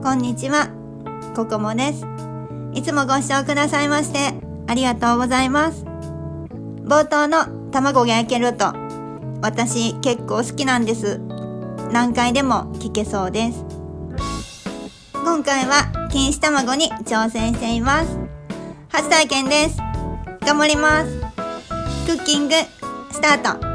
こんにちは、ココモです。いつもご視聴くださいましてありがとうございます。冒頭の卵が焼けると、私結構好きなんです。何回でも聞けそうです。今回は錦糸卵に挑戦しています。初体験です。頑張ります。クッキングスタート。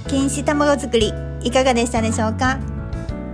錦糸卵作りいかがでしたでしょうか？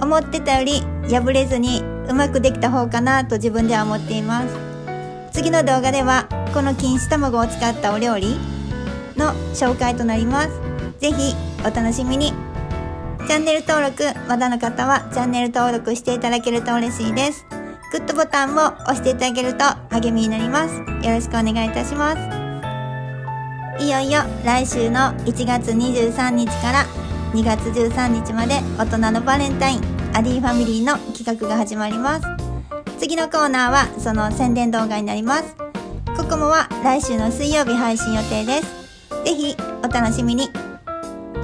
思ってたより破れずにうまくできた方かなと自分では思っています。次の動画ではこの錦糸卵を使ったお料理の紹介となります。ぜひお楽しみに。チャンネル登録まだの方はチャンネル登録していただけると嬉しいです。グッドボタンも押していただけると励みになります。よろしくお願いいたします。いよいよ来週の1月23日から2月13日まで大人のバレンタインアディファミリーの企画が始まります。次のコーナーはその宣伝動画になります。ココモは来週の水曜日配信予定です。ぜひお楽しみに。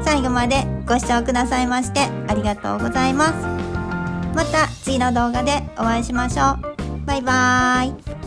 最後までご視聴くださいましてありがとうございます。また次の動画でお会いしましょう。バイバーイ。